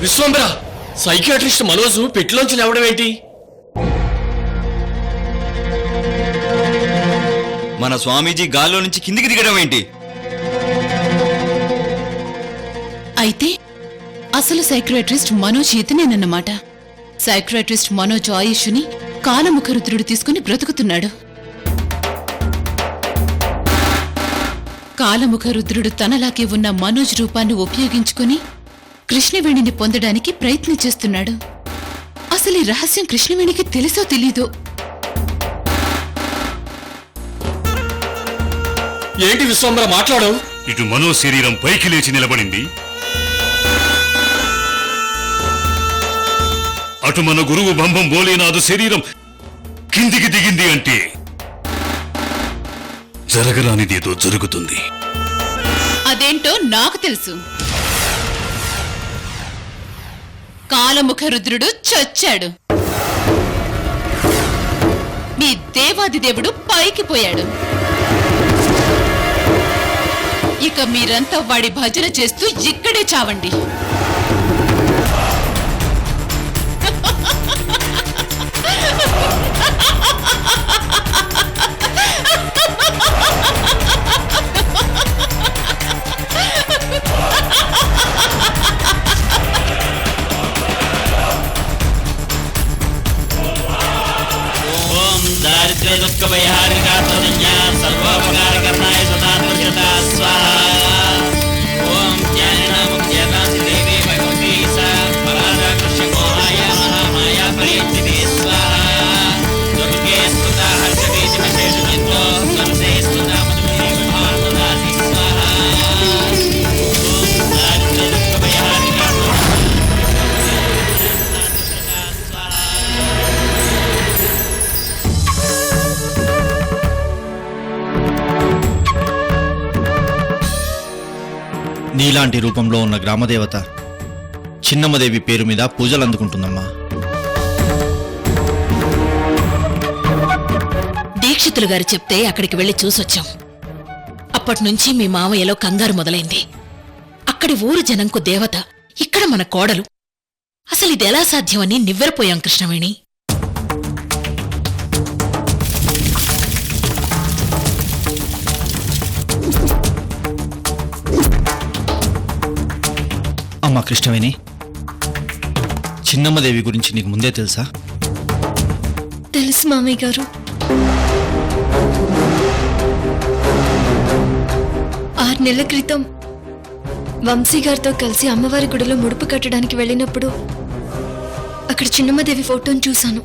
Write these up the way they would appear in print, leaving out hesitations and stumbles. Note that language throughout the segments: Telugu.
విశ్వంబర, సైకియాట్రిస్ట్ మనోజు పెట్టిలోంచి లేవడం ఏంటి? మన స్వామీజీ గాల్లో నుంచి కిందికి దిగడం ఏంటి? అయితే అసలు సైక్రియాట్రిస్ట్ మనోజ్ ఇతనేనన్నమాట. సైక్రియాట్రిస్ట్ మనోజ్ ఆయుష్ని కాలముఖరుద్రుడు తీసుకుని బ్రతుకుతున్నాడు. కాలముఖరుద్రుడు తనలాగే ఉన్న మనోజ్ రూపాన్ని ఉపయోగించుకుని కృష్ణవేణిని పొందడానికి ప్రయత్నం చేస్తున్నాడు. అసలు ఈ రహస్యం కృష్ణవేణికి తెలుసో తెలీదో? ఏంటి విశ్వంబర మాట్లాడవు? ఇటు మనో శరీరం పైకి లేచి నిలబడింది, అటు మన గురువు బంబం భోలేనాథు శరీరం కిందికి దిగింది అంటే జరగరానిదేదో జరుగుతుంది. అదేంటో నాకు తెలుసు. కాలముఖరుద్రుడు చచ్చాడు. మీ దేవాదిదేవుడు పైకి పోయాడు. ఇక మీరంతా వాడి భజన చేస్తూ ఇక్కడే చావండి. నీలాంటి రూపంలో ఉన్న గ్రామదేవత చిన్నమ్మదేవి పేరు మీద పూజలు అందుకుంటుందమ్మా. దీక్షితులు గారు చెప్తే అక్కడికి వెళ్లి చూసొచ్చాం. అప్పట్నుంచి మీ మామయ్యలో కంగారు మొదలైంది. అక్కడి ఊరు జనంకు దేవత, ఇక్కడ మన కోడలు. అసలు ఇదెలా సాధ్యమని నివ్వెరపోయాం కృష్ణవేణి. అమ్మా కృష్ణవేణి, చిన్నమ్మదేవి గురించి నీకు ముందే తెలుసా? తెలుసు మామయ్య గారు. 6 నెలల క్రితం వంశీ గారితో కలిసి అమ్మవారి గుడిలో ముడుపు కట్టడానికి వెళ్ళినప్పుడు అక్కడ చిన్నమ్మదేవి ఫోటోను చూశాను.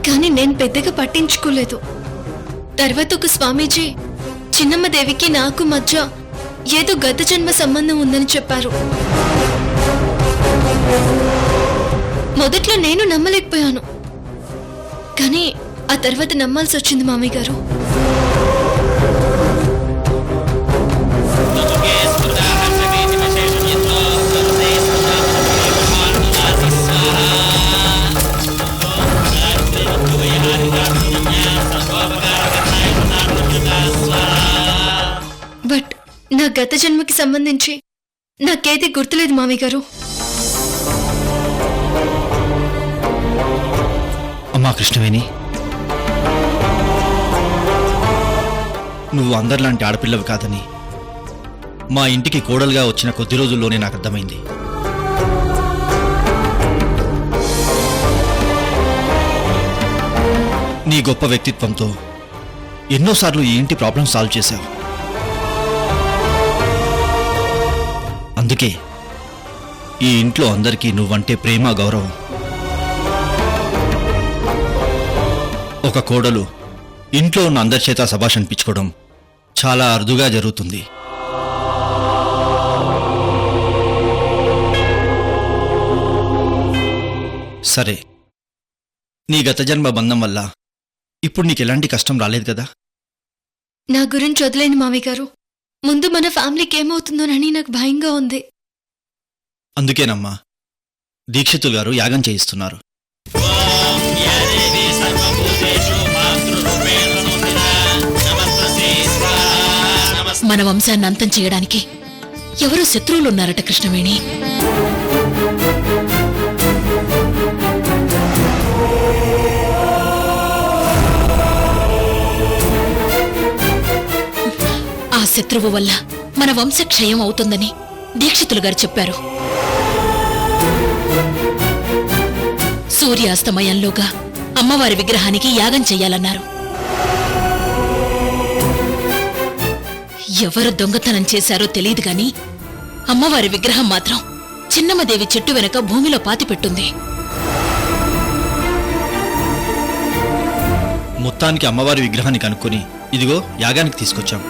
కానీ నేను పెద్దగా పట్టించుకోలేదు. తర్వాత ఒక స్వామీజీ చిన్నమ్మదేవికి నాకు మధ్య ఏదో గత జన్మ సంబంధం ఉందని చెప్పారు. మొదట్లో నేను నమ్మలేకపోయాను, కానీ ఆ తర్వాత నమ్మాల్సి వచ్చింది మామయ్య గారు. బట్ నా గత జన్మకి సంబంధించి నాకేది గుర్తులేదు మామయ్య గారు. అమ్మా కృష్ణవేణి, నువ్వు అందరిలాంటి ఆడపిల్లవి కాదని మా ఇంటికి కోడలుగా వచ్చిన కొద్ది రోజుల్లోనే నాకు అర్థమైంది. నీ గొప్ప వ్యక్తిత్వంతో ఎన్నోసార్లు ఈ ఇంటి ప్రాబ్లం సాల్వ్ చేశావు. అందుకే ఈ ఇంట్లో అందరికీ నువ్వంటే ప్రేమ, గౌరవం. ఒక కోడలు ఇంట్లో ఉన్న అందరి చేత శభాష్ అనిపించుకోవడం చాలా అరుదుగా జరుగుతుంది. సరే, నీ గత జన్మ బంధం వల్ల ఇప్పుడు నీకు ఎలాంటి కష్టం రాలేదు కదా? నా గురించి వదిలేని మామయ్య గారు. ముందు మన ఫ్యామిలీకి ఏమవుతుందోనని నాకు భయంగా ఉంది. అందుకేనమ్మా దీక్షితులు గారు యాగం చేయిస్తున్నారు. మన వంశాన్ని అంతం చేయడానికి ఎవరో శత్రువులున్నారట కృష్ణవేణి. ఆ శత్రువు వల్ల మన వంశక్షయం అవుతుందని దీక్షితులు గారు చెప్పారు. సూర్యాస్తమయంలోగా అమ్మవారి విగ్రహానికి యాగం చెయ్యాలన్నారు. ఎవరు దొంగతనం చేశారో తెలియదు గాని అమ్మవారి విగ్రహం మాత్రం చిన్నమ్మదేవి చెట్టు వెనక భూమిలో పాతిపెట్టుంది. మొత్తానికి అమ్మవారి విగ్రహాన్ని కనుక్కొని ఇదిగో యాగానికి తీసుకొచ్చాం.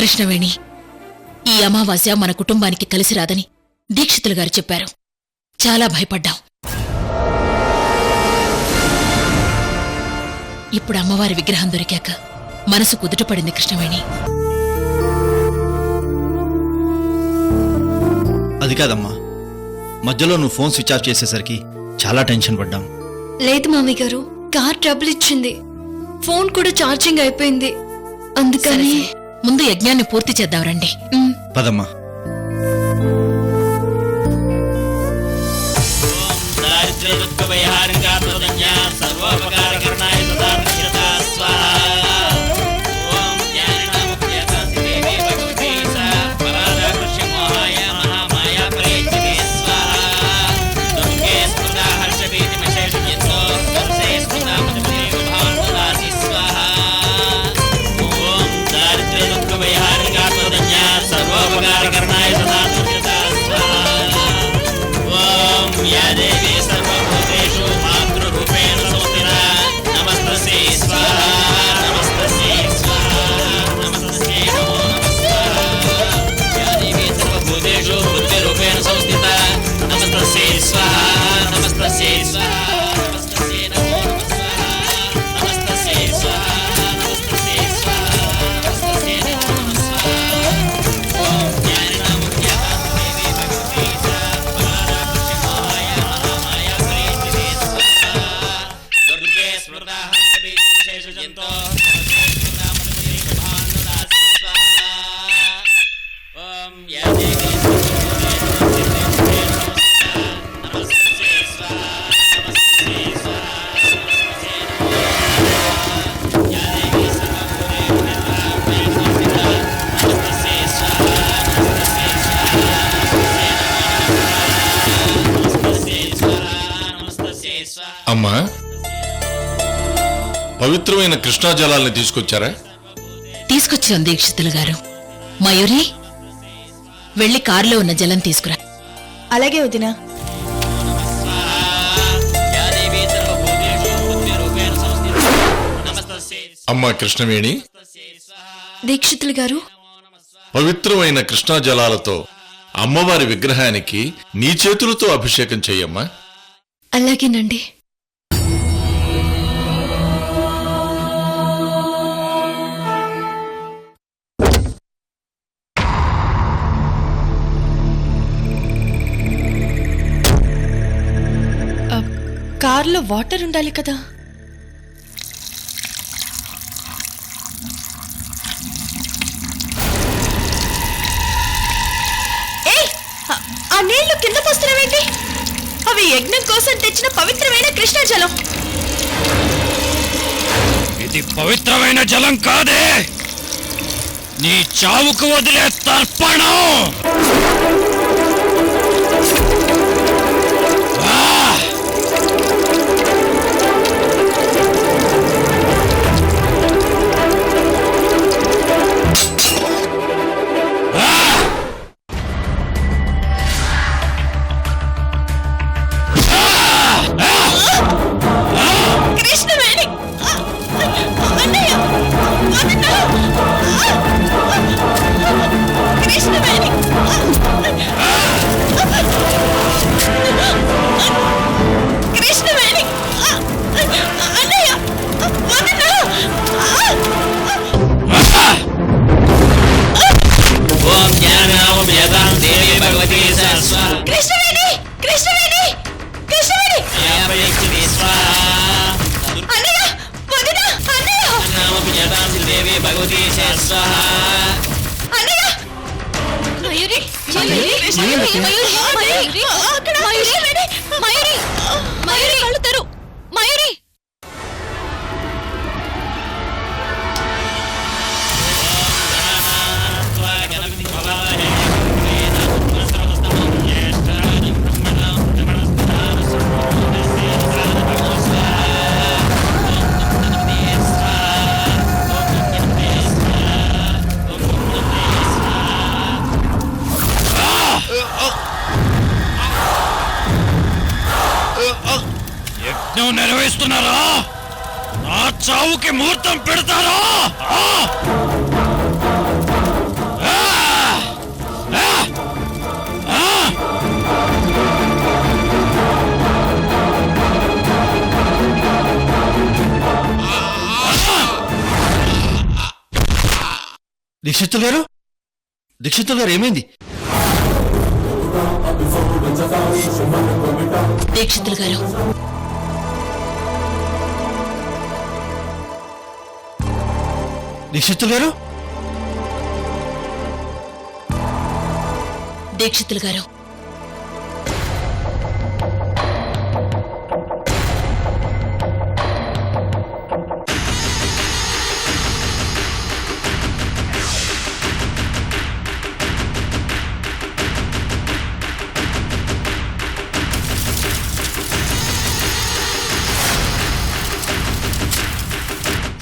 కృష్ణవేణి, ఈ అమావాస్య మన కుటుంబానికి కలిసి రాదని దీక్షితులు గారు చెప్పారు. చాలా భయపడ్డాం. ఇప్పుడు అమ్మవారి విగ్రహం దొరికాక మనసు కుదుటపడింది కృష్ణవేణి. అది కాదమ్మా, మధ్యలో నువ్వు ఫోన్ స్విచ్ ఆఫ్ చేసేసరికి చాలా టెన్షన్ పడ్డాం. లేదు మామయ్య గారు, కార్ ట్రబుల్ ఇచ్చింది, ఫోన్ కూడా ఛార్జింగ్ అయిపోయింది. అందుకని సరే, ముందు యజ్ఞాన్ని పూర్తి చేద్దాం రండి. పదమ్మా. అమ్మా, పవిత్రమైన కృష్ణా జలాల్ని తీసుకొచ్చారా? తీసుకొచ్చాం దీక్షితులు గారు. మయూరి, వెళ్లి కారులో ఉన్న జలం తీసుకురా. అలాగే వదినా. అమ్మా కృష్ణవేణి, దీక్షితులు గారు, పవిత్రమైన కృష్ణా జలాలతో అమ్మవారి విగ్రహానికి నీ చేతులతో అభిషేకం చెయ్యమ్మా. అలాగేనండి. కార్లో వాటర్ ఉండాలి కదా. ఆ నీళ్లు కింద పోస్తున్నావేంటి? అవి యజ్ఞం కోసం తెచ్చిన పవిత్రమైన కృష్ణా జలం. ఇది పవిత్రమైన జలం కాదే, నీ చావుకు వదిలే తర్పణం. కృష్ణవేణి, కృష్ణవేణి, కృష్ణవేణి. మయూరి మయూరి మయూరి అక్కడ మయూరి మయూరి మయూరి కళ్ళు తెరు మయూరి యజ్ఞం నెరవేరుస్తున్నారా? నా చావుకి ముహూర్తం పెడతారా? దీక్షితులు గారు, దీక్షితులు గారు ఏమైంది? దీక్షితులు గారు, దీక్షితులు గారు, దీక్షితులు గారు,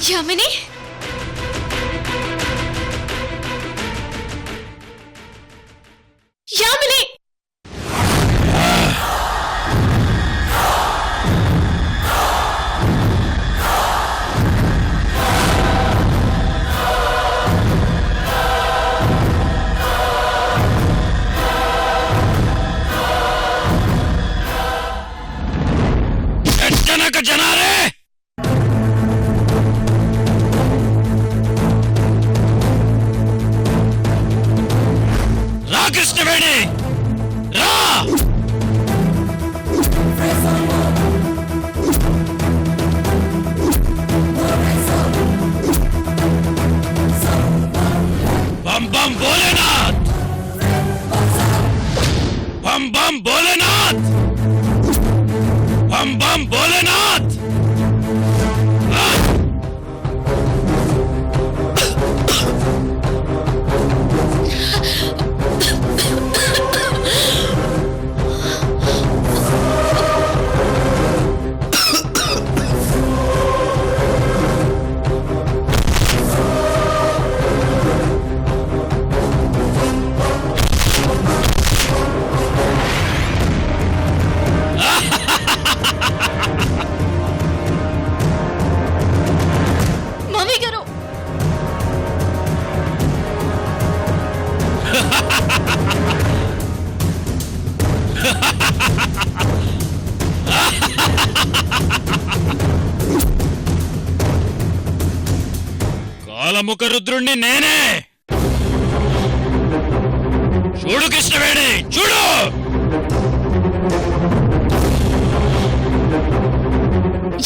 యామిని యామిని ఎట్టనక జనాలే, రా కృష్ణవేణి రా. बम बम भोलेनाथ, बम बम भोलेनाथ, बम बम भोलेनाथ. మమ్మీ గారు కాలముఖ రుద్రుణ్ణి నేనే. చూడు కృష్ణవేణి, చూడు.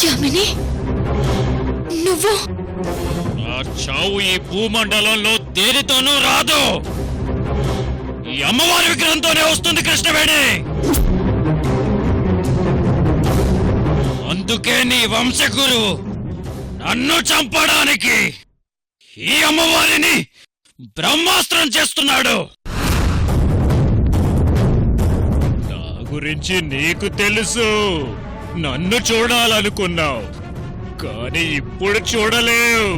యామిని నువ్వు నా చావు ఈ భూమండలంలో దేనితోనూ రాదు. ఈ అమ్మవారి విగ్రహంతోనే వస్తుంది కృష్ణవేణి. అందుకే నీ వంశగురు నన్ను చంపడానికి ఈ అమ్మవారిని బ్రహ్మాస్త్రం చేస్తున్నాడు. నా గురించి నీకు తెలుసు. నన్ను చూడాలనుకున్నావు, కానీ ఇప్పుడు చూడలేవు.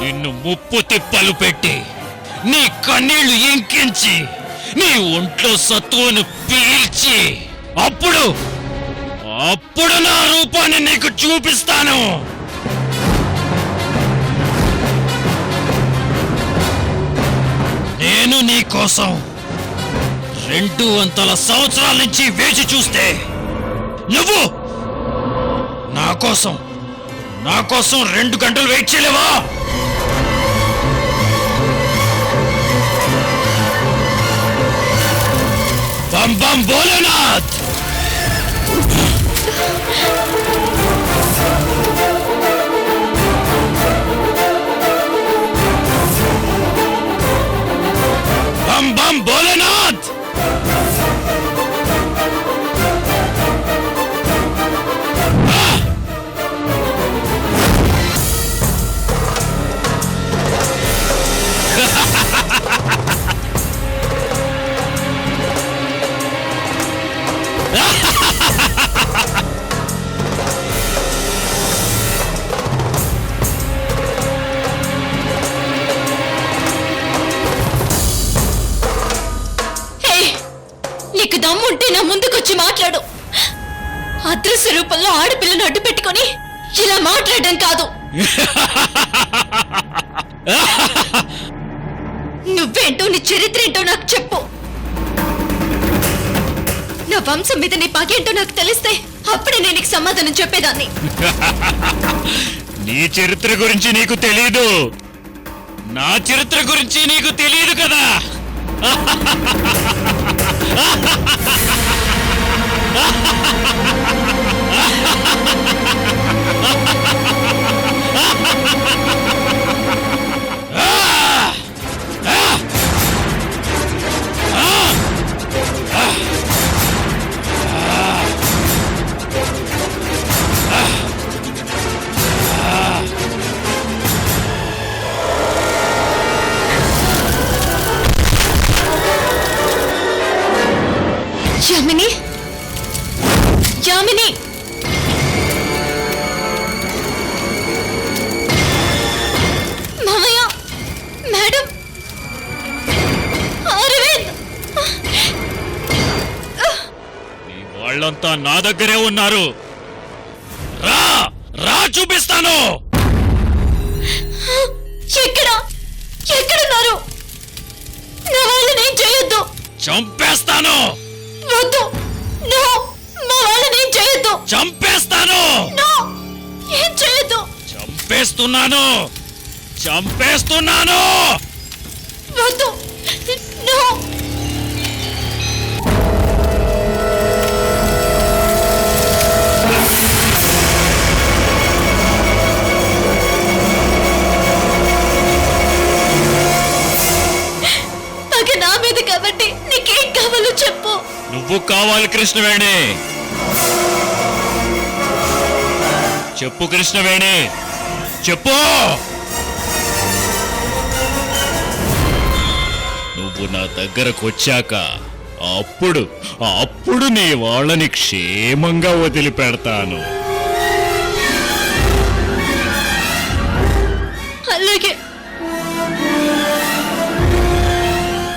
నిన్ను ముప్పు తిప్పలు పెట్టి, నీ కన్నీళ్లు ఇంకించి, నీ ఒంట్లో సత్తువును పీల్చి, అప్పుడు నా రూపాన్ని నీకు చూపిస్తాను. నేను నీ కోసం 200 సంవత్సరాల నుంచి వేచి చూస్తే నువ్వు నా కోసం 2 గంటలు వెయిట్ చేయలేవా? బం బం భోలేనాథ్ బం బం భోలేనాథ్ హే, నీకు దమ్ముంటే నా ముందుకొచ్చి మాట్లాడు. అదృశ్య రూపంలో ఆడపిల్లను అడ్డు పెట్టుకొని ఇలా మాట్లాడడం కాదు. నువ్వేంటో నీ చరిత్ర ఏంటో నాకు చెప్పు. నా వంశం మీద నీ పగేంటో నాకు తెలిస్తే అప్పుడే నేను నీకు సమాధానం చెప్పేదాన్ని. నీ చరిత్ర గురించి నీకు తెలీదు, నా చరిత్ర గురించి నీకు తెలియదు కదా. యామిని, యామిని, మామయ్య, మేడం, అరవింద్. నీ వాళ్ళంతా నా దగ్గరే ఉన్నారు. రా రా చూపిస్తాను. ఎక్కడ ఎక్కడున్నారు? నా వాళ్ళని ఏం చేయొద్దు. చంపేస్తాను, వద్దు. నో, మా వాళ్ళని ఏం చేయొద్దు. చంపేస్తాను, నో, ఏం చేయొద్దు. చంపేస్తున్నాను, చంపేస్తున్నాను. వద్దు. నో. పగ నా మీద కాబట్టి నీకేం కావాలో చెప్పు. నువ్వు కావాలి కృష్ణవేణి. చెప్పు కృష్ణవేణి, చెప్పు. నువ్వు నా దగ్గరకు వచ్చాక అప్పుడు నీ వాళ్ళని క్షేమంగా వదిలిపెడతాను. అలాగే